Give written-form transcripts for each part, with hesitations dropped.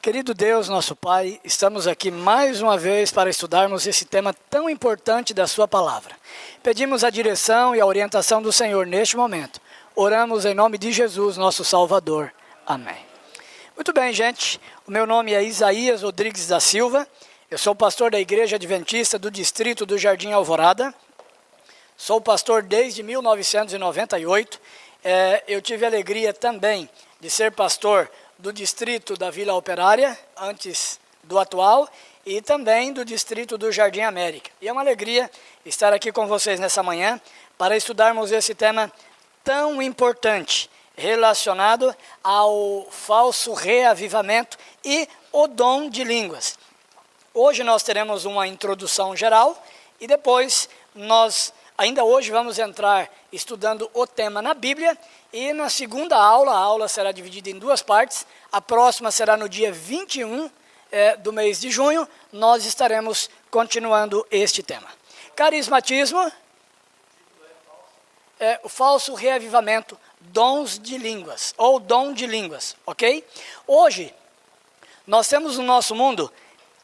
Querido Deus, nosso Pai, estamos aqui mais uma vez para estudarmos esse tema tão importante da Sua Palavra. Pedimos a direção e a orientação do Senhor neste momento. Oramos em nome de Jesus, nosso Salvador. Amém. Muito bem, gente. O meu nome é Isaías Rodrigues da Silva. Eu sou pastor da Igreja Adventista do Distrito do Jardim Alvorada. Sou pastor desde 1998. Eu tive a alegria também de ser pastor do distrito da Vila Operária, antes do atual, e também do distrito do Jardim América. E é uma alegria estar aqui com vocês nessa manhã para estudarmos esse tema tão importante, relacionado ao falso reavivamento e o dom de línguas. Hoje nós teremos uma introdução geral e depois ainda hoje vamos entrar estudando o tema na Bíblia. E na segunda aula, a aula será dividida em duas partes. A próxima será no dia 21 do mês de junho. Nós estaremos continuando este tema. Carismatismo, o falso reavivamento, dons de línguas, ou dom de línguas, ok? Hoje, nós temos no nosso mundo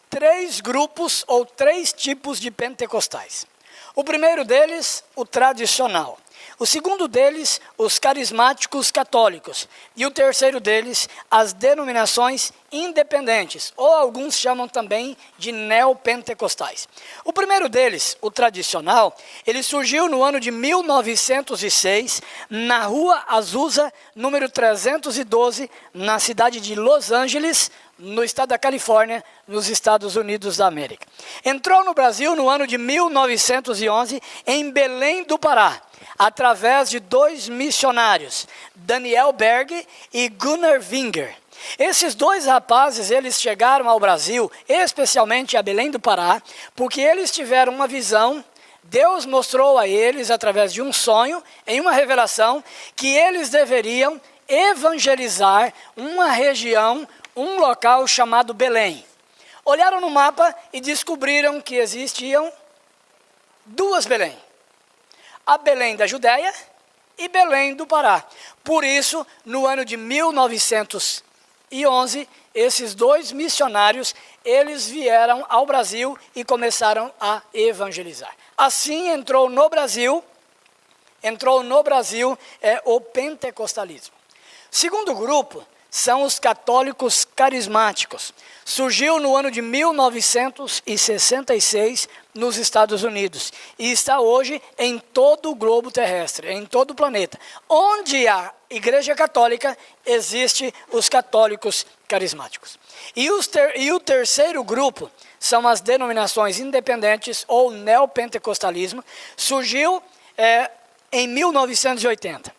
3 grupos ou 3 tipos de pentecostais. O primeiro deles, o tradicional. O segundo deles, os carismáticos católicos. E o terceiro deles, as denominações independentes, ou alguns chamam também de neopentecostais. O primeiro deles, o tradicional, ele surgiu no ano de 1906, na Rua Azusa, número 312, na cidade de Los Angeles, no estado da Califórnia, nos Estados Unidos da América. Entrou no Brasil no ano de 1911, em Belém do Pará, através de 2 missionários, Daniel Berg e Gunnar Winger. Esses 2 rapazes, eles chegaram ao Brasil, especialmente a Belém do Pará, porque eles tiveram uma visão. Deus mostrou a eles, através de um sonho, em uma revelação, que eles deveriam evangelizar uma região, um local chamado Belém. Olharam no mapa e descobriram que existiam 2 Belém. A Belém da Judéia e Belém do Pará. Por isso, no ano de 1911, esses 2 missionários, eles vieram ao Brasil e começaram a evangelizar. Assim entrou no Brasil o pentecostalismo. Segundo grupo são os católicos carismáticos. Surgiu no ano de 1966 nos Estados Unidos e está hoje em todo o globo terrestre, em todo o planeta. Onde há Igreja Católica, existe os católicos carismáticos. E o terceiro grupo são as denominações independentes ou neopentecostalismo. Surgiu em 1980.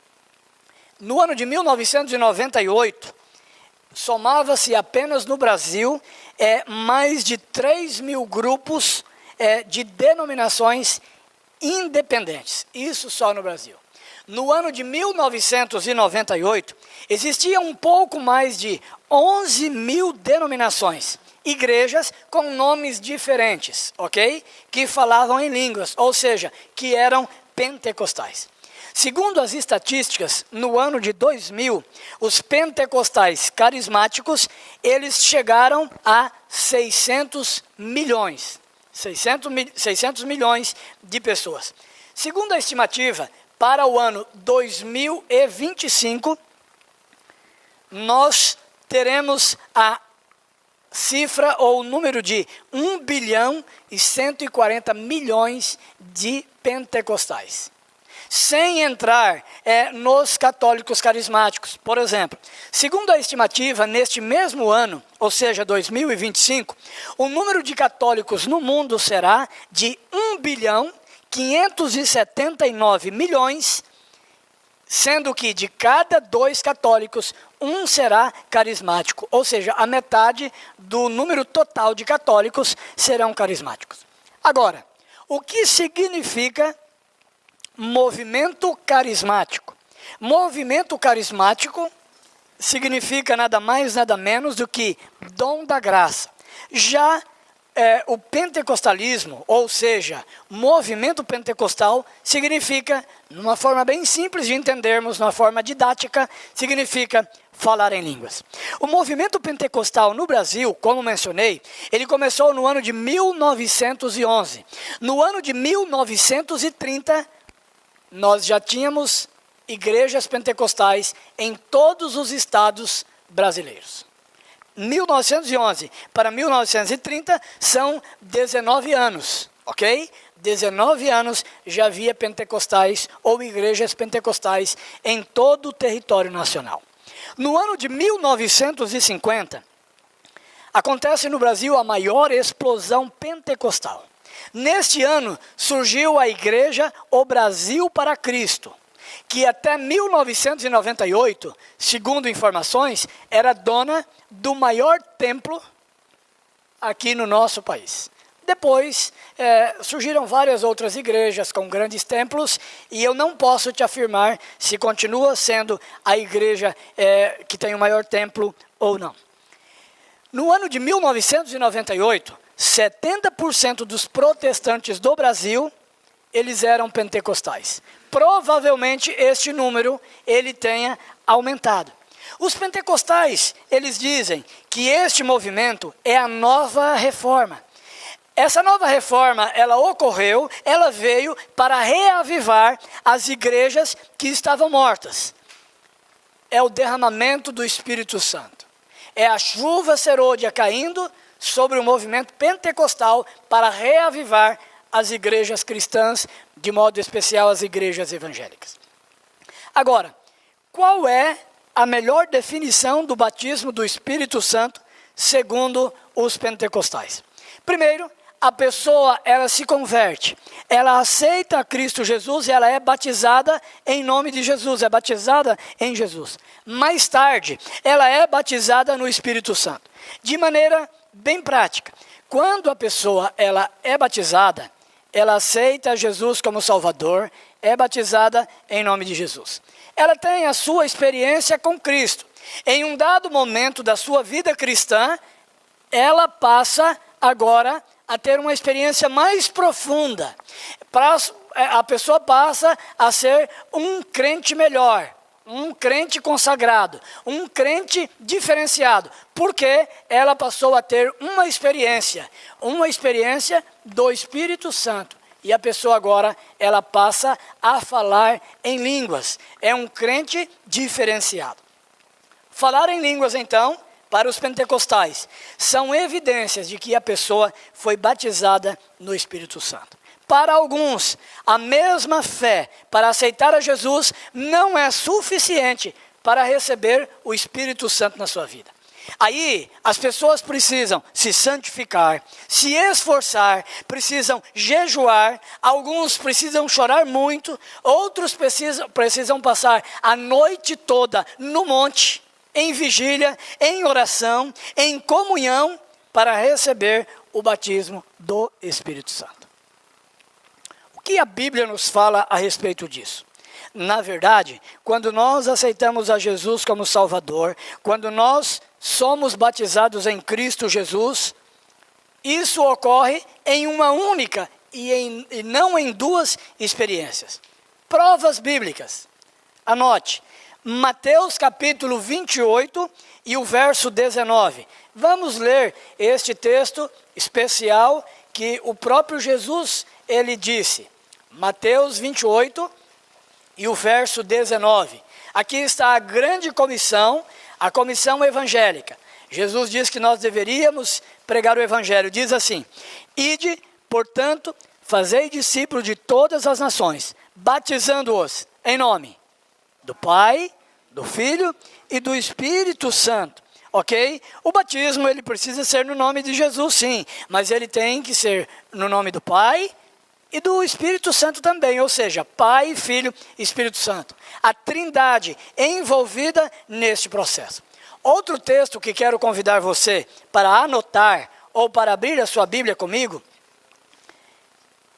No ano de 1998, somava-se apenas no Brasil mais de 3.000 grupos de denominações independentes. Isso só no Brasil. No ano de 1998, existia um pouco mais de 11.000 denominações, igrejas com nomes diferentes, ok? Que falavam em línguas, ou seja, que eram pentecostais. Segundo as estatísticas, no ano de 2000, os pentecostais carismáticos, eles chegaram a 600 milhões de pessoas. Segundo a estimativa, para o ano 2025, nós teremos a cifra ou o número de 1 bilhão e 140 milhões de pentecostais. Sem entrar nos católicos carismáticos. Por exemplo, segundo a estimativa, neste mesmo ano, ou seja, 2025, o número de católicos no mundo será de 1 bilhão 579 milhões, sendo que de cada 2 católicos, 1 será carismático. Ou seja, a metade do número total de católicos serão carismáticos. Agora, o que significa movimento carismático? Movimento carismático significa nada mais, nada menos do que dom da graça. Já o pentecostalismo, ou seja, movimento pentecostal, significa, numa forma bem simples de entendermos, numa forma didática, significa falar em línguas. O movimento pentecostal no Brasil, como mencionei, ele começou no ano de 1911. No ano de 1930, nós já tínhamos igrejas pentecostais em todos os estados brasileiros. 1911 para 1930 são 19 anos, ok? 19 anos já havia pentecostais ou igrejas pentecostais em todo o território nacional. No ano de 1950, acontece no Brasil a maior explosão pentecostal. Neste ano surgiu a igreja O Brasil para Cristo, que até 1998, segundo informações, era dona do maior templo aqui no nosso país. Depois surgiram várias outras igrejas com grandes templos e eu não posso te afirmar se continua sendo a igreja que tem o maior templo ou não. No ano de 1998, 70% dos protestantes do Brasil, eles eram pentecostais. Provavelmente este número ele tenha aumentado. Os pentecostais, eles dizem que este movimento é a nova reforma. Essa nova reforma, ela ocorreu, ela veio para reavivar as igrejas que estavam mortas. É o derramamento do Espírito Santo. É a chuva serôdia caindo sobre o movimento pentecostal para reavivar as igrejas cristãs, de modo especial as igrejas evangélicas. Agora, qual é a melhor definição do batismo do Espírito Santo segundo os pentecostais? Primeiro, a pessoa, ela se converte, ela aceita a Cristo Jesus e ela é batizada em nome de Jesus, é batizada em Jesus. Mais tarde, ela é batizada no Espírito Santo. De maneira bem prática, quando a pessoa ela é batizada, ela aceita Jesus como Salvador, é batizada em nome de Jesus. Ela tem a sua experiência com Cristo. Em um dado momento da sua vida cristã, ela passa agora a ter uma experiência mais profunda. A pessoa passa a ser um crente melhor, um crente consagrado, um crente diferenciado, porque ela passou a ter uma experiência do Espírito Santo. E a pessoa agora, ela passa a falar em línguas. É um crente diferenciado. Falar em línguas, então, para os pentecostais, são evidências de que a pessoa foi batizada no Espírito Santo. Para alguns, a mesma fé para aceitar a Jesus não é suficiente para receber o Espírito Santo na sua vida. Aí, as pessoas precisam se santificar, se esforçar, precisam jejuar, alguns precisam chorar muito, outros precisam passar a noite toda no monte, em vigília, em oração, em comunhão, para receber o batismo do Espírito Santo. O que a Bíblia nos fala a respeito disso? Na verdade, quando nós aceitamos a Jesus como Salvador, quando nós somos batizados em Cristo Jesus, isso ocorre em uma única e não em duas experiências. Provas bíblicas. Anote. Mateus capítulo 28 e o verso 19. Vamos ler este texto especial que o próprio Jesus, ele disse. Mateus 28 e o verso 19. Aqui está a grande comissão, a comissão evangélica. Jesus diz que nós deveríamos pregar o evangelho. Diz assim: Ide, portanto, fazei discípulos de todas as nações, batizando-os em nome do Pai, do Filho e do Espírito Santo, ok? O batismo, ele precisa ser no nome de Jesus, sim, mas ele tem que ser no nome do Pai e do Espírito Santo também, ou seja, Pai, Filho e Espírito Santo. A Trindade envolvida neste processo. Outro texto que quero convidar você para anotar ou para abrir a sua Bíblia comigo,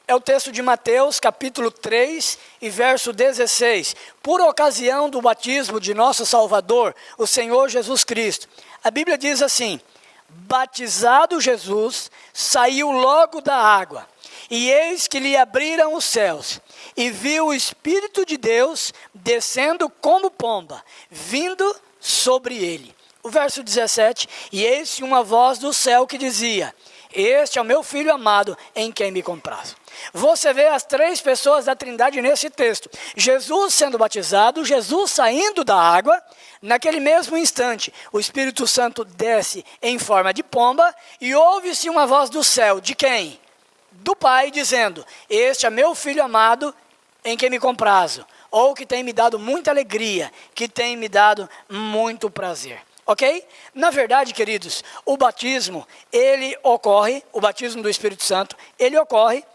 é o texto de Mateus, capítulo 3 e verso 16. Por ocasião do batismo de nosso Salvador, o Senhor Jesus Cristo. A Bíblia diz assim: batizado Jesus, saiu logo da água. E eis que lhe abriram os céus, e viu o Espírito de Deus descendo como pomba, vindo sobre ele. O verso 17, e eis uma voz do céu que dizia: este é o meu Filho amado, em quem me comprazo. Você vê as três pessoas da Trindade nesse texto. Jesus sendo batizado, Jesus saindo da água. Naquele mesmo instante, o Espírito Santo desce em forma de pomba e ouve-se uma voz do céu. De quem? Do Pai, dizendo: este é meu Filho amado, em quem me comprazo. Ou que tem me dado muita alegria, que tem me dado muito prazer. Ok? Na verdade, queridos, o batismo, ele ocorre, o batismo do Espírito Santo, ele ocorre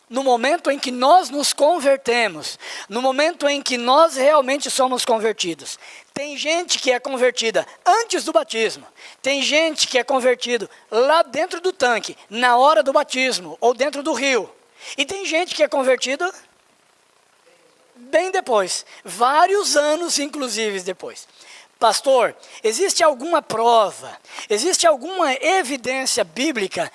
no momento em que nós nos convertemos, no momento em que nós realmente somos convertidos. Tem gente que é convertida antes do batismo, tem gente que é convertido lá dentro do tanque, na hora do batismo, ou dentro do rio. E tem gente que é convertido bem depois, vários anos inclusive depois. Pastor, existe alguma prova, existe alguma evidência bíblica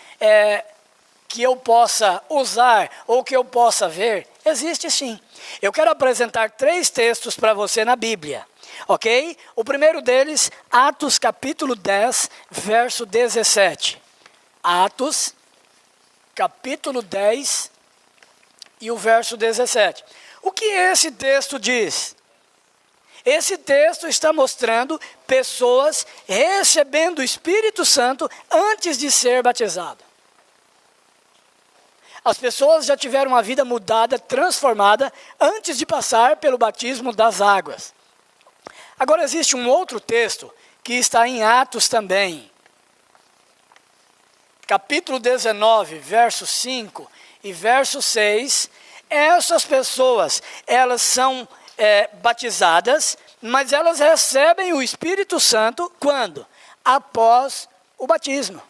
que eu possa usar ou que eu possa ver? Existe sim. Eu quero apresentar 3 textos para você na Bíblia, ok? O primeiro deles, Atos capítulo 10, verso 17. Atos capítulo 10 e o verso 17. O que esse texto diz? Esse texto está mostrando pessoas recebendo o Espírito Santo antes de ser batizado. As pessoas já tiveram uma vida mudada, transformada, antes de passar pelo batismo das águas. Agora existe um outro texto que está em Atos também. Capítulo 19, verso 5 e verso 6. Essas pessoas, elas são batizadas, mas elas recebem o Espírito Santo quando? Após o batismo.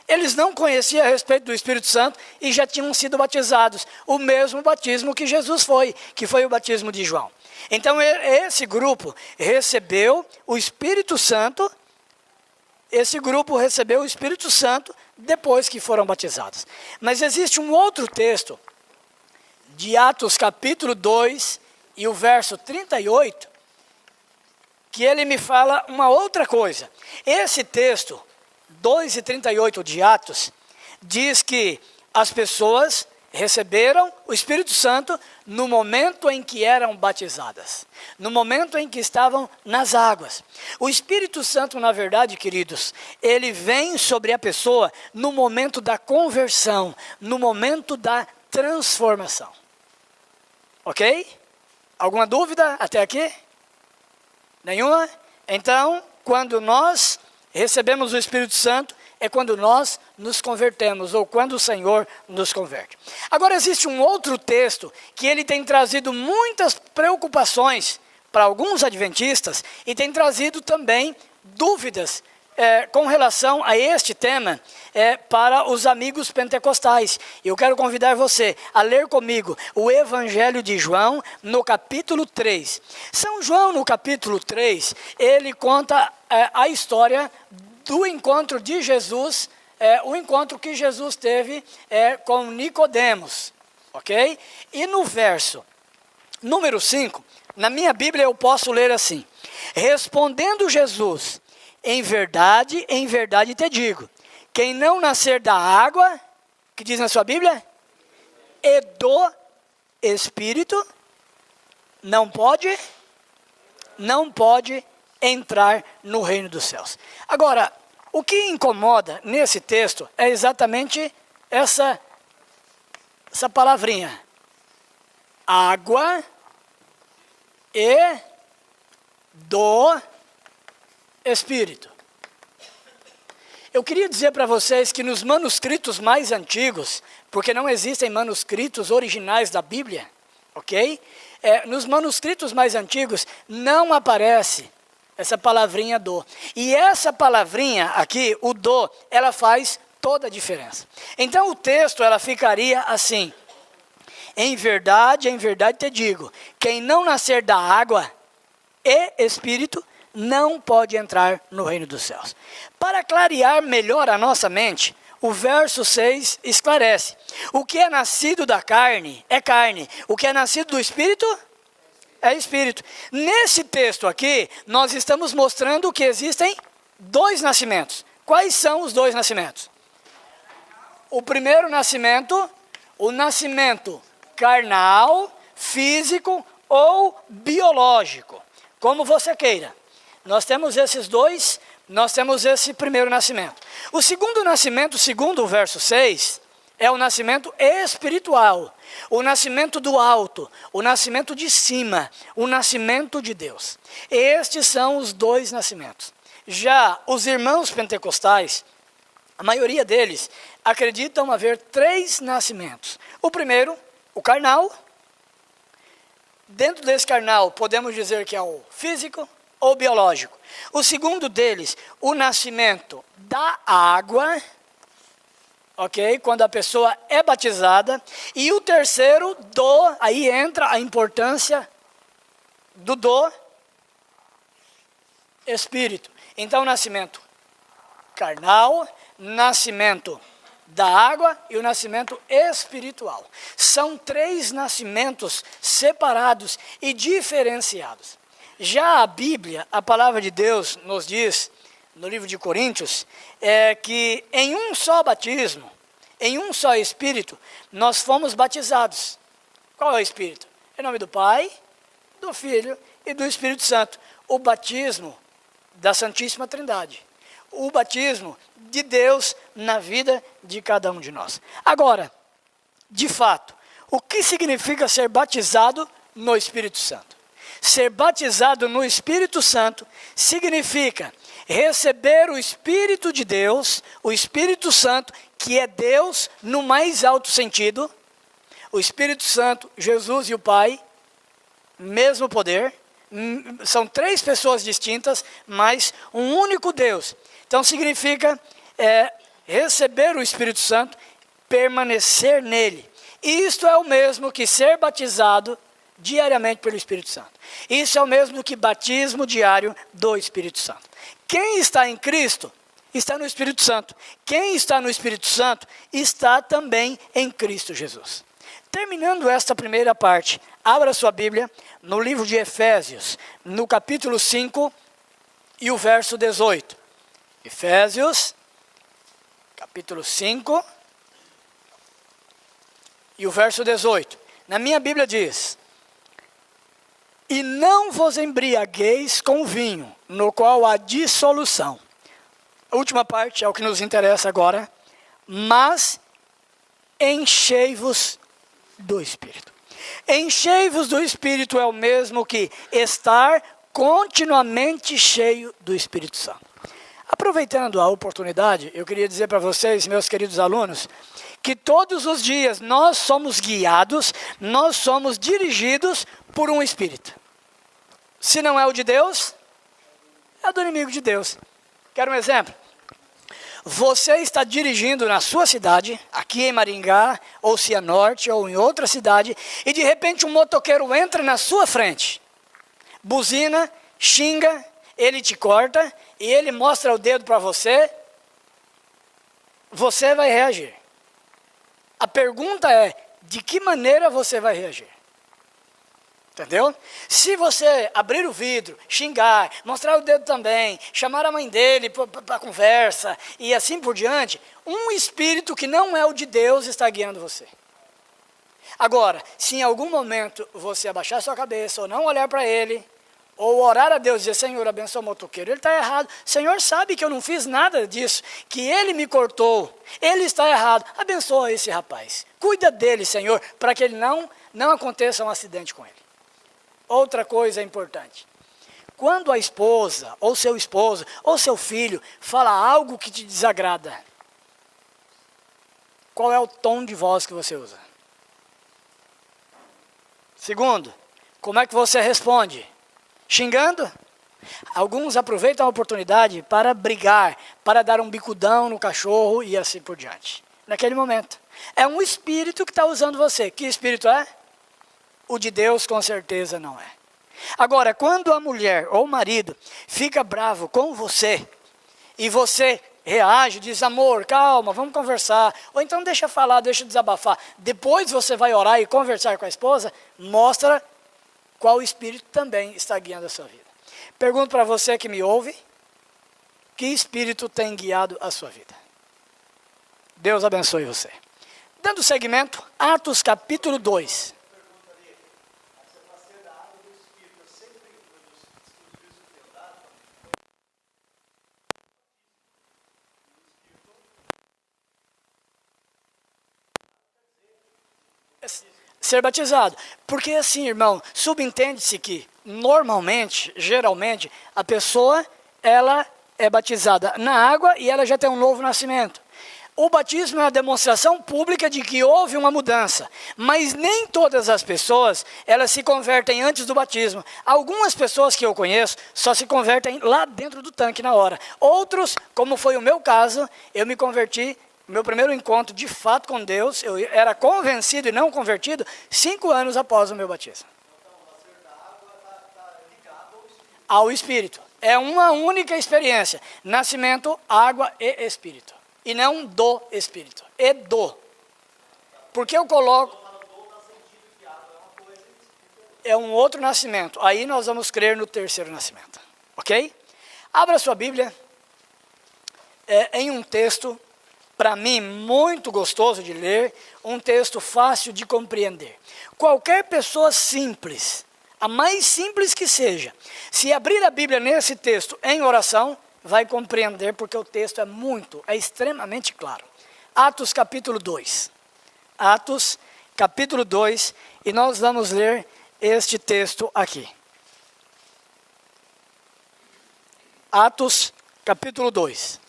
Eles não conheciam a respeito do Espírito Santo e já tinham sido batizados. O mesmo batismo que Jesus foi, que foi o batismo de João. Então esse grupo recebeu o Espírito Santo, depois que foram batizados. Mas existe um outro texto, de Atos capítulo 2 e o verso 38, que ele me fala uma outra coisa. Esse texto, 2 e 38 de Atos, diz que as pessoas receberam o Espírito Santo no momento em que eram batizadas, no momento em que estavam nas águas. O Espírito Santo, na verdade, queridos, ele vem sobre a pessoa no momento da conversão, no momento da transformação. Ok? Alguma dúvida até aqui? Nenhuma? Então, quando nós recebemos o Espírito Santo, é quando nós nos convertemos, ou quando o Senhor nos converte. Agora existe um outro texto, que ele tem trazido muitas preocupações para alguns adventistas, e tem trazido também dúvidas com relação a este tema para os amigos pentecostais. Eu quero convidar você a ler comigo o Evangelho de João, no capítulo 3. São João, no capítulo 3, ele conta a história do encontro de Jesus, o encontro que Jesus teve com Nicodemos, ok? E no verso número 5, na minha Bíblia eu posso ler assim: respondendo Jesus, em verdade te digo, quem não nascer da água, que diz na sua Bíblia, e do Espírito, não pode entrar no reino dos céus. Agora, o que incomoda nesse texto é exatamente essa palavrinha. Água e do Espírito. Eu queria dizer para vocês que nos manuscritos mais antigos, porque não existem manuscritos originais da Bíblia, ok? Nos manuscritos mais antigos não aparece essa palavrinha do. E essa palavrinha aqui, o do, ela faz toda a diferença. Então o texto, ela ficaria assim: em verdade te digo, quem não nascer da água e Espírito, não pode entrar no reino dos céus. Para clarear melhor a nossa mente, o verso 6 esclarece. O que é nascido da carne é carne. O que é nascido do Espírito é Espírito. Nesse texto aqui, nós estamos mostrando que existem dois nascimentos. Quais são os dois nascimentos? O primeiro nascimento, o nascimento carnal, físico ou biológico, como você queira. Nós temos esses dois, nós temos esse primeiro nascimento. O segundo nascimento, segundo o verso 6, é o nascimento espiritual, o nascimento do alto, o nascimento de cima, o nascimento de Deus. Estes são os dois nascimentos. Já os irmãos pentecostais, a maioria deles, acreditam haver três nascimentos. O primeiro, o carnal. Dentro desse carnal, podemos dizer que é o físico ou biológico. O segundo deles, o nascimento da água, ok? Quando a pessoa é batizada. E o terceiro, aí entra a importância do Espírito. Então, nascimento carnal, nascimento da água e o nascimento espiritual. São três nascimentos separados e diferenciados. Já a Bíblia, a palavra de Deus nos diz, no livro de Coríntios, que em um só batismo, em um só Espírito, nós fomos batizados. Qual é o Espírito? Em nome do Pai, do Filho e do Espírito Santo. O batismo da Santíssima Trindade. O batismo de Deus na vida de cada um de nós. Agora, de fato, o que significa ser batizado no Espírito Santo? Ser batizado no Espírito Santo significa receber o Espírito de Deus, o Espírito Santo, que é Deus no mais alto sentido. O Espírito Santo, Jesus e o Pai, mesmo poder. São três pessoas distintas, mas um único Deus. Então significa receber o Espírito Santo, permanecer nele. Isto é o mesmo que ser batizado diariamente pelo Espírito Santo. Isso é o mesmo que batismo diário do Espírito Santo. Quem está em Cristo está no Espírito Santo. Quem está no Espírito Santo está também em Cristo Jesus. Terminando esta primeira parte, abra sua Bíblia no livro de Efésios, no capítulo 5 e o verso 18. Efésios, capítulo 5 e o verso 18. Na minha Bíblia diz: e não vos embriagueis com vinho, no qual há dissolução. A última parte é o que nos interessa agora. Mas enchei-vos do Espírito. Enchei-vos do Espírito é o mesmo que estar continuamente cheio do Espírito Santo. Aproveitando a oportunidade, eu queria dizer para vocês, meus queridos alunos, que todos os dias nós somos guiados, nós somos dirigidos por um Espírito. Se não é o de Deus, é o do inimigo de Deus. Quer um exemplo? Você está dirigindo na sua cidade, aqui em Maringá, ou Cianorte, ou em outra cidade, e de repente um motoqueiro entra na sua frente, buzina, xinga, ele te corta, e ele mostra o dedo para você, você vai reagir. A pergunta é, de que maneira você vai reagir? Entendeu? Se você abrir o vidro, xingar, mostrar o dedo também, chamar a mãe dele para conversa e assim por diante, um espírito que não é o de Deus está guiando você. Agora, se em algum momento você abaixar sua cabeça ou não olhar para ele, ou orar a Deus e dizer, Senhor, abençoa o motoqueiro, ele está errado. Senhor sabe que eu não fiz nada disso, que ele me cortou, ele está errado. Abençoa esse rapaz. Cuida dele, Senhor, para que ele não aconteça um acidente com ele. Outra coisa importante. Quando a esposa, ou seu esposo, ou seu filho fala algo que te desagrada, qual é o tom de voz que você usa? Segundo, como é que você responde? Xingando? Alguns aproveitam a oportunidade para brigar, para dar um bicudão no cachorro e assim por diante. Naquele momento. É um espírito que está usando você. Que espírito é? O de Deus com certeza não é. Agora, quando a mulher ou o marido fica bravo com você, e você reage, diz, amor, calma, vamos conversar. Ou então deixa falar, deixa desabafar. Depois você vai orar e conversar com a esposa, mostra qual espírito também está guiando a sua vida. Pergunto para você que me ouve, que espírito tem guiado a sua vida? Deus abençoe você. Dando seguimento, Atos capítulo 2. Ser batizado. Porque assim, irmão, subentende-se que, normalmente, geralmente, a pessoa, ela é batizada na água e ela já tem um novo nascimento. O batismo é uma demonstração pública de que houve uma mudança, mas nem todas as pessoas, elas se convertem antes do batismo. Algumas pessoas que eu conheço só se convertem lá dentro do tanque na hora. Outros, como foi o meu caso, eu me converti, meu primeiro encontro de fato com Deus, eu era convencido e não convertido 5 anos após o meu batismo. Ao Espírito. É uma única experiência, nascimento, água e Espírito. E não do Espírito, é do. Porque eu coloco... É um outro nascimento. Aí nós vamos crer no terceiro nascimento. Ok? Abra sua Bíblia. Em um texto, para mim, muito gostoso de ler. Um texto fácil de compreender. Qualquer pessoa simples, a mais simples que seja, se abrir a Bíblia nesse texto em oração, vai compreender, porque o texto é extremamente claro. Atos capítulo 2. Atos capítulo 2, e nós vamos ler este texto aqui. Atos capítulo 2.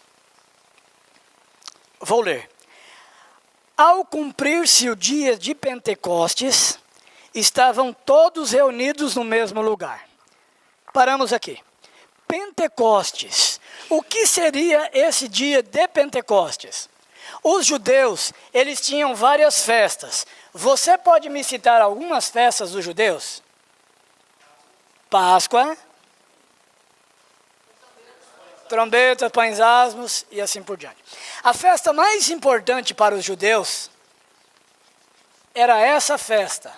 Vou ler. Ao cumprir-se o dia de Pentecostes, estavam todos reunidos no mesmo lugar. Paramos aqui. Pentecostes. O que seria esse dia de Pentecostes? Os judeus, eles tinham várias festas. Você pode me citar algumas festas dos judeus? Páscoa, trombeta, pães asmos e assim por diante. A festa mais importante para os judeus era essa festa.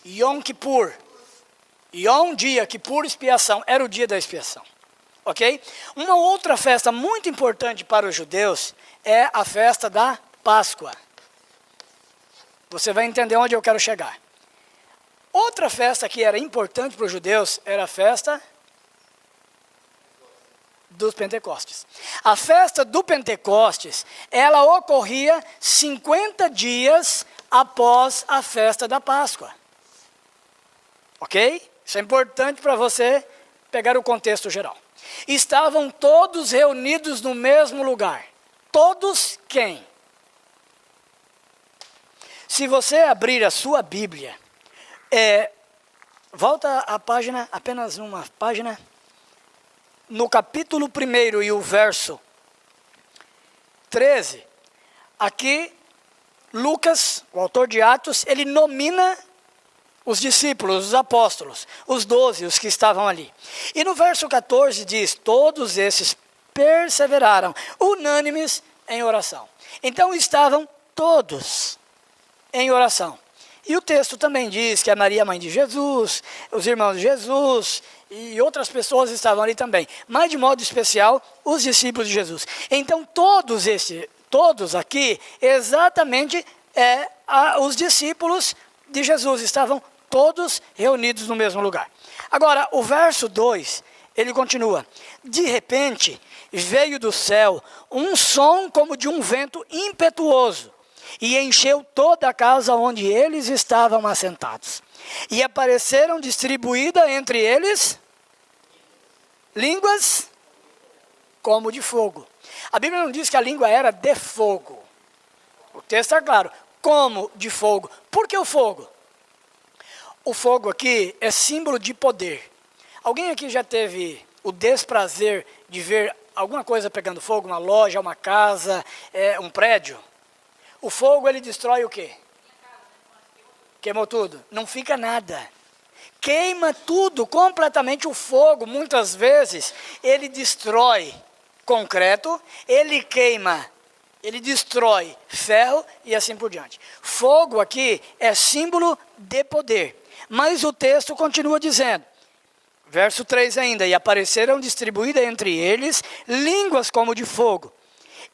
Yom Kippur. Yom, dia, Kippur, expiação. Era o dia da expiação. Ok? Uma outra festa muito importante para os judeus é a festa da Páscoa. Você vai entender onde eu quero chegar. Outra festa que era importante para os judeus era a festa dos Pentecostes. A festa do Pentecostes, ela ocorria 50 dias após a festa da Páscoa. Ok? Isso é importante para você pegar o contexto geral. Estavam todos reunidos no mesmo lugar. Todos quem? Se você abrir a sua Bíblia, volta a página, apenas uma página, no capítulo 1 e o verso 13, aqui Lucas, o autor de Atos, ele nomina os discípulos, os apóstolos, os 12, os que estavam ali. E no verso 14 diz, todos esses perseveraram, unânimes em oração. Então estavam todos em oração. E o texto também diz que a Maria, mãe de Jesus, os irmãos de Jesus e outras pessoas estavam ali também. Mas de modo especial, os discípulos de Jesus. Então todos aqui, exatamente os discípulos de Jesus estavam todos reunidos no mesmo lugar. Agora, o verso 2, ele continua. De repente, veio do céu um som como de um vento impetuoso e encheu toda a casa onde eles estavam assentados. E apareceram distribuídas entre eles línguas como de fogo. A Bíblia não diz que a língua era de fogo. O texto está claro. Como de fogo. Por que o fogo? O fogo aqui é símbolo de poder. Alguém aqui já teve o desprazer de ver alguma coisa pegando fogo? Uma loja, uma casa, um prédio? O fogo, ele destrói o quê? Queimou tudo. Não fica nada. Queima tudo completamente. O fogo, muitas vezes, ele destrói concreto, ele queima, ele destrói ferro e assim por diante. Fogo aqui é símbolo de poder. Mas o texto continua dizendo, verso 3 ainda, e apareceram distribuídas entre eles línguas como de fogo,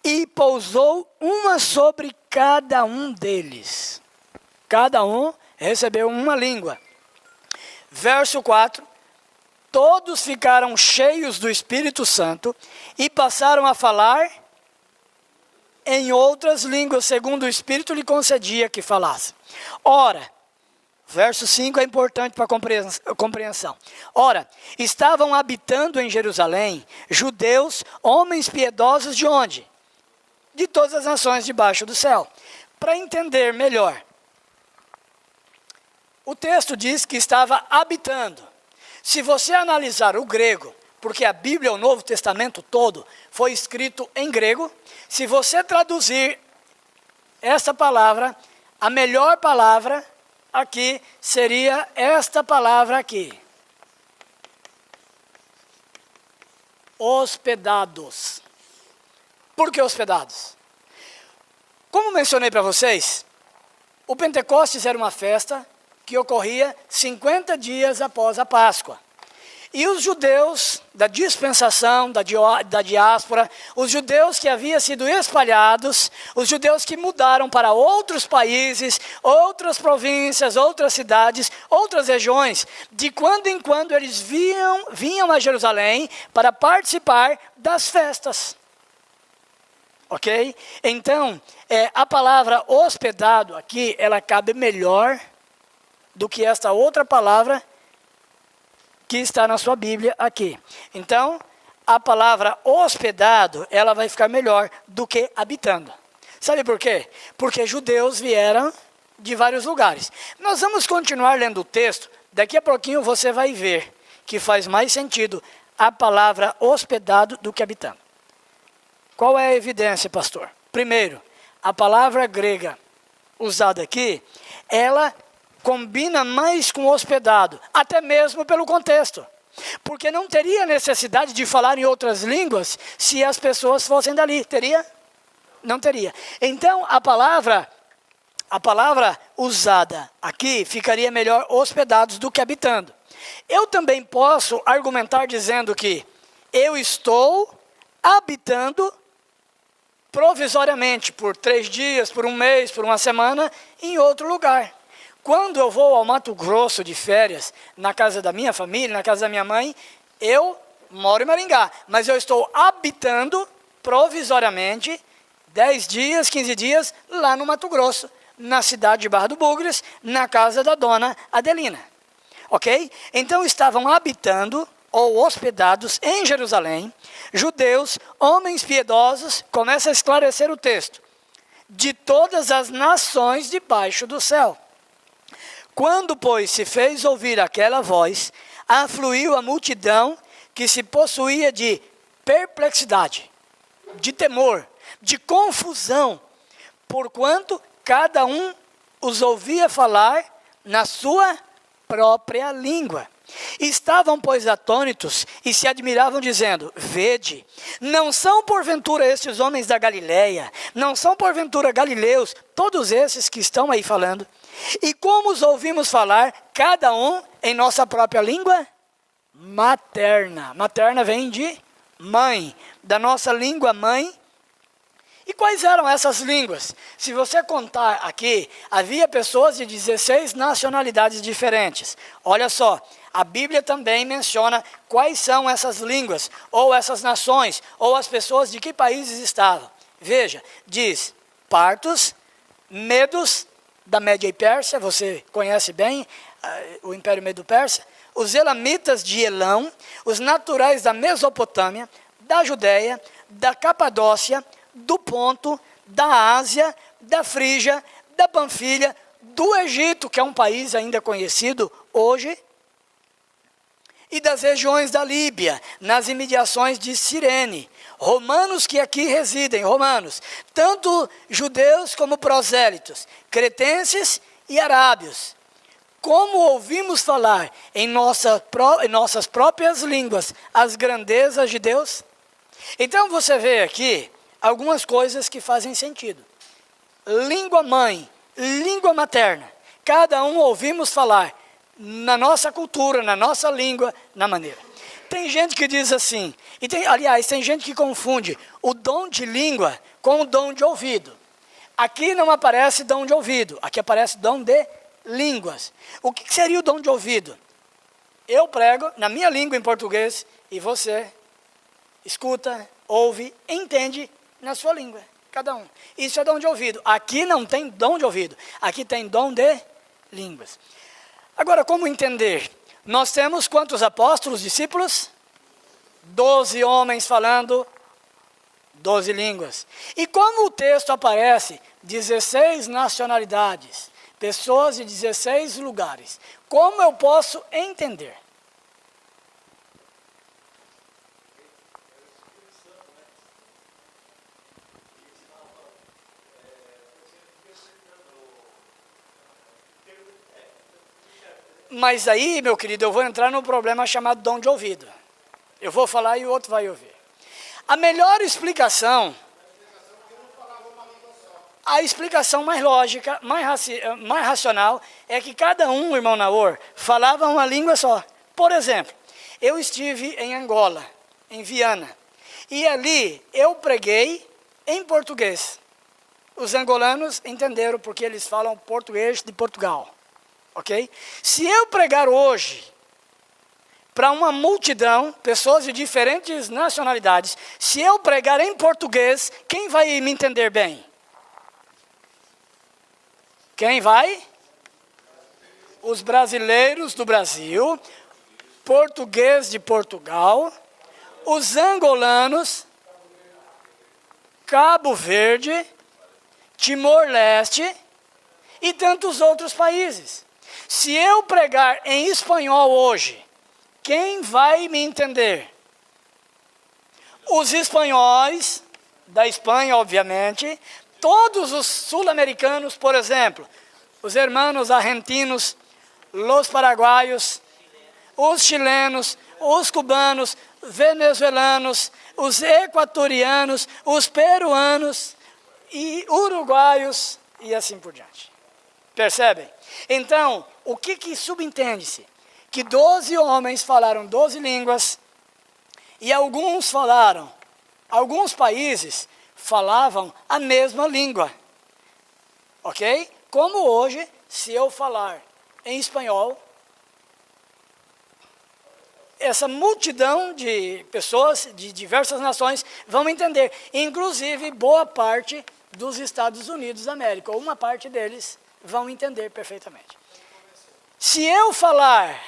e pousou uma sobre cada um deles. Cada um recebeu uma língua. Verso 4, todos ficaram cheios do Espírito Santo e passaram a falar em outras línguas, segundo o Espírito lhe concedia que falasse. Ora, verso 5 é importante para a compreensão. Ora, estavam habitando em Jerusalém judeus, homens piedosos de onde? De todas as nações debaixo do céu. Para entender melhor, o texto diz que estava habitando. Se você analisar o grego, porque a Bíblia, o Novo Testamento todo, foi escrito em grego, se você traduzir essa palavra, a melhor palavra aqui seria esta palavra aqui. Hospedados. Por que hospedados? Como mencionei para vocês, o Pentecostes era uma festa que ocorria 50 dias após a Páscoa. E os judeus da dispensação, da diáspora, os judeus que haviam sido espalhados, os judeus que mudaram para outros países, outras províncias, outras cidades, outras regiões, de quando em quando eles vinham a Jerusalém para participar das festas. Ok? Então, a palavra hospedado aqui, ela cabe melhor do que esta outra palavra que está na sua Bíblia aqui. Então, a palavra hospedado, ela vai ficar melhor do que habitando. Sabe por quê? Porque judeus vieram de vários lugares. Nós vamos continuar lendo o texto, daqui a pouquinho você vai ver que faz mais sentido a palavra hospedado do que habitando. Qual é a evidência, pastor? Primeiro, a palavra grega usada aqui, ela combina mais com hospedado, até mesmo pelo contexto. Porque não teria necessidade de falar em outras línguas se as pessoas fossem dali. Teria? Não teria. Então, a palavra usada aqui ficaria melhor hospedados do que habitando. Eu também posso argumentar dizendo que eu estou habitando provisoriamente por 3 dias, por 1 mês, por 1 semana, em outro lugar. Quando eu vou ao Mato Grosso de férias, na casa da minha família, na casa da minha mãe, eu moro em Maringá, mas eu estou habitando provisoriamente 10 dias, 15 dias lá no Mato Grosso, na cidade de Barra do Bugres, na casa da dona Adelina. Ok? Então estavam habitando ou hospedados em Jerusalém, judeus, homens piedosos, começa a esclarecer o texto, de todas as nações debaixo do céu. Quando, pois, se fez ouvir aquela voz, afluiu a multidão que se possuía de perplexidade, de temor, de confusão, porquanto cada um os ouvia falar na sua própria língua. Estavam, pois, atônitos e se admiravam, dizendo: vede, não são porventura estes homens da Galileia, não são porventura galileus, todos esses que estão aí falando? E como os ouvimos falar, cada um em nossa própria língua materna. Materna vem de mãe, da nossa língua mãe. E quais eram essas línguas? Se você contar aqui, havia pessoas de 16 nacionalidades diferentes. Olha só, a Bíblia também menciona quais são essas línguas, ou essas nações, ou as pessoas de que países estavam. Veja, diz, partos, medos, da Média e Pérsia, você conhece bem o Império Medo-Persa, os elamitas de Elão, os naturais da Mesopotâmia, da Judéia, da Capadócia, do Ponto, da Ásia, da Frígia, da Panfilha, do Egito, que é um país ainda conhecido hoje, e das regiões da Líbia, nas imediações de Cirene. Romanos que aqui residem, romanos, tanto judeus como prosélitos, cretenses e arábios. Como ouvimos falar em nossas próprias línguas as grandezas de Deus? Então você vê aqui algumas coisas que fazem sentido. Língua mãe, língua materna. Cada um ouvimos falar na nossa cultura, na nossa língua, na maneira. Tem gente que diz assim, aliás, tem gente que confunde o dom de língua com o dom de ouvido. Aqui não aparece dom de ouvido, aqui aparece dom de línguas. O que seria o dom de ouvido? Eu prego na minha língua em português e você escuta, ouve, entende na sua língua, cada um. Isso é dom de ouvido. Aqui não tem dom de ouvido, aqui tem dom de línguas. Agora, como entender? Nós temos quantos apóstolos, discípulos? 12 homens falando 12 línguas. E como o texto aparece, 16 nacionalidades, pessoas de 16 lugares. Como eu posso entender? Mas aí, meu querido, eu vou entrar num problema chamado dom de ouvido. Eu vou falar e o outro vai ouvir. A melhor explicação, a explicação mais lógica, mais racional, é que cada um, irmão Naor, falava uma língua só. Por exemplo, eu estive em Angola, em Viana, e ali eu preguei em português. Os angolanos entenderam porque eles falam português de Portugal. Ok? Se eu pregar hoje para uma multidão, pessoas de diferentes nacionalidades, se eu pregar em português, quem vai me entender bem? Quem vai? Os brasileiros do Brasil, português de Portugal, os angolanos, Cabo Verde, Timor-Leste e tantos outros países. Se eu pregar em espanhol hoje, quem vai me entender? Os espanhóis, da Espanha, obviamente, todos os sul-americanos, por exemplo, os hermanos argentinos, os paraguaios, os chilenos, os cubanos, venezuelanos, os equatorianos, os peruanos e uruguaios e assim por diante. Percebem? Então, o que subentende-se? Que 12 homens falaram 12 línguas e alguns países falavam a mesma língua. Ok? Como hoje, se eu falar em espanhol, essa multidão de pessoas de diversas nações vão entender. Inclusive, boa parte dos Estados Unidos da América, ou uma parte deles, vão entender perfeitamente. Se eu falar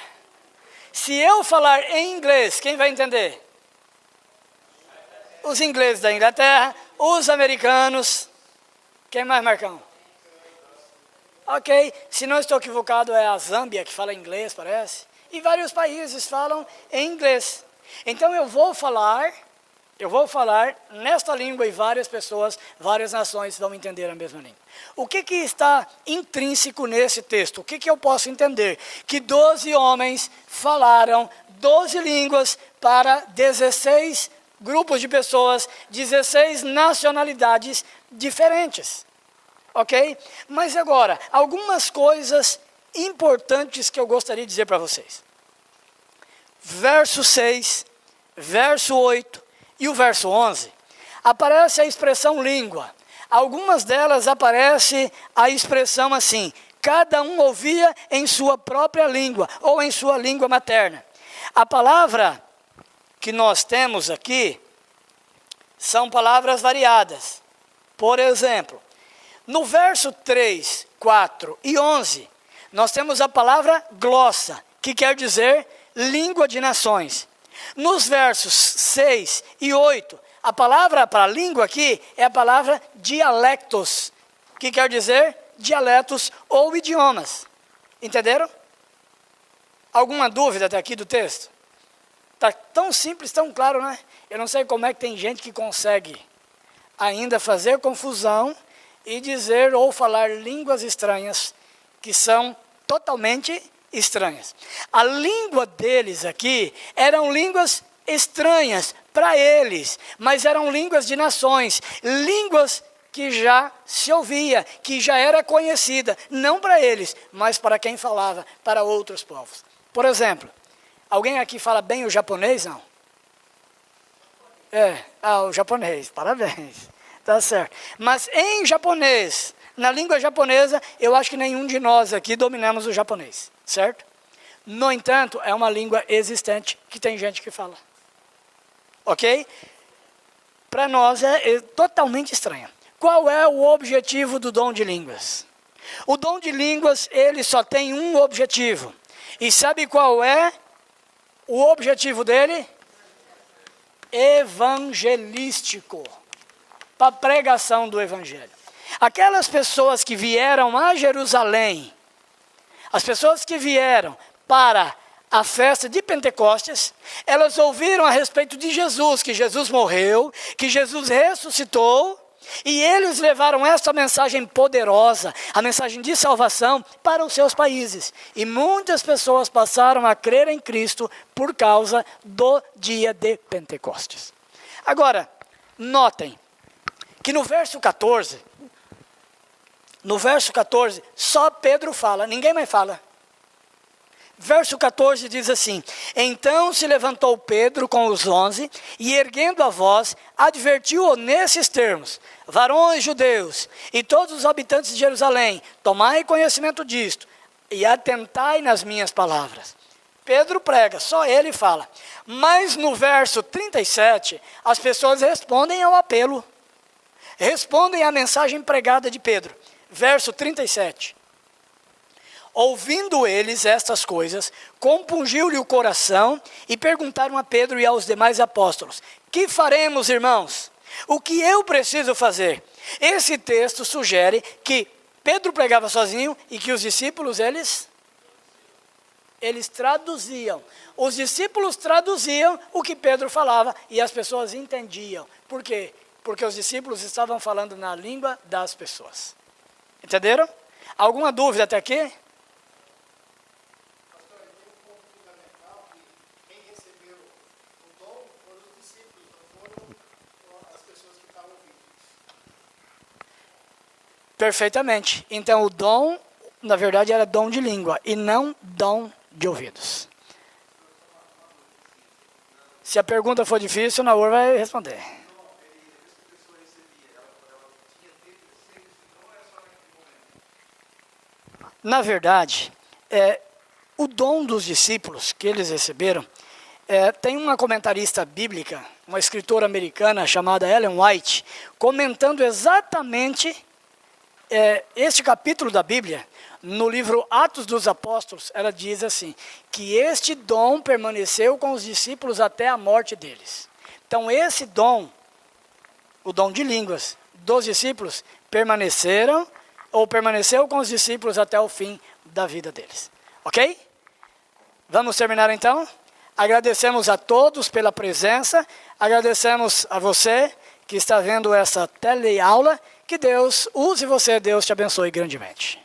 em inglês, quem vai entender? Os ingleses da Inglaterra, os americanos. Quem mais, Marcão? Ok, se não estou equivocado, é a Zâmbia que fala inglês, parece. E vários países falam em inglês. Então eu vou falar nesta língua e várias pessoas, várias nações vão entender a mesma língua. O que está intrínseco nesse texto? O que eu posso entender? Que 12 homens falaram 12 línguas para 16 grupos de pessoas, 16 nacionalidades diferentes. Ok? Mas agora, algumas coisas importantes que eu gostaria de dizer para vocês. Verso 6, verso 8 e o verso 11, aparece a expressão língua. Algumas delas aparece a expressão assim, cada um ouvia em sua própria língua, ou em sua língua materna. A palavra que nós temos aqui são palavras variadas. Por exemplo, no verso 3, 4 e 11, nós temos a palavra glossa, que quer dizer língua de nações. Nos versos 6 e 8, a palavra para língua aqui é a palavra dialectos, que quer dizer dialetos ou idiomas. Entenderam? Alguma dúvida até aqui do texto? Está tão simples, tão claro, né? Eu não sei como é que tem gente que consegue ainda fazer confusão e dizer ou falar línguas estranhas que são totalmente estranhas. A língua deles aqui eram línguas estranhas para eles, mas eram línguas de nações, línguas que já se ouvia, que já era conhecida, não para eles, mas para quem falava, para outros povos. Por exemplo, alguém aqui fala bem o japonês, não? O japonês, parabéns, tá certo. Mas em japonês, na língua japonesa, eu acho que nenhum de nós aqui dominamos o japonês, certo? No entanto, é uma língua existente que tem gente que fala. Ok? Para nós é totalmente estranho. Qual é o objetivo do dom de línguas? O dom de línguas, ele só tem um objetivo. E sabe qual é o objetivo dele? Evangelístico. Para a pregação do evangelho. Aquelas pessoas que vieram a Jerusalém, as pessoas que vieram para a festa de Pentecostes, elas ouviram a respeito de Jesus, que Jesus morreu, que Jesus ressuscitou, e eles levaram essa mensagem poderosa, a mensagem de salvação, para os seus países. E muitas pessoas passaram a crer em Cristo por causa do dia de Pentecostes. Agora, notem que no verso 14, só Pedro fala, ninguém mais fala. Verso 14 diz assim: então se levantou Pedro com os 11, e erguendo a voz, advertiu-o nesses termos: varões judeus, e todos os habitantes de Jerusalém, tomai conhecimento disto, e atentai nas minhas palavras. Pedro prega, só ele fala. Mas no verso 37, as pessoas respondem ao apelo, respondem à mensagem pregada de Pedro. Verso 37. Ouvindo eles estas coisas, compungiu-lhe o coração e perguntaram a Pedro e aos demais apóstolos: que faremos, irmãos? O que eu preciso fazer? Esse texto sugere que Pedro pregava sozinho e que os discípulos, eles traduziam. Os discípulos traduziam o que Pedro falava e as pessoas entendiam. Por quê? Porque os discípulos estavam falando na língua das pessoas. Entenderam? Alguma dúvida até aqui? Perfeitamente. Então o dom, na verdade, era dom de língua e não dom de ouvidos. Se a pergunta for difícil, o Naor vai responder. Na verdade, o dom dos discípulos que eles receberam, tem uma comentarista bíblica, uma escritora americana chamada Ellen White, comentando exatamente este capítulo da Bíblia. No livro Atos dos Apóstolos, ela diz assim, que este dom permaneceu com os discípulos até a morte deles. Então esse dom, o dom de línguas dos discípulos, permaneceu com os discípulos até o fim da vida deles. Ok? Vamos terminar então? Agradecemos a todos pela presença, agradecemos a você que está vendo essa teleaula. Que Deus use você, Deus te abençoe grandemente.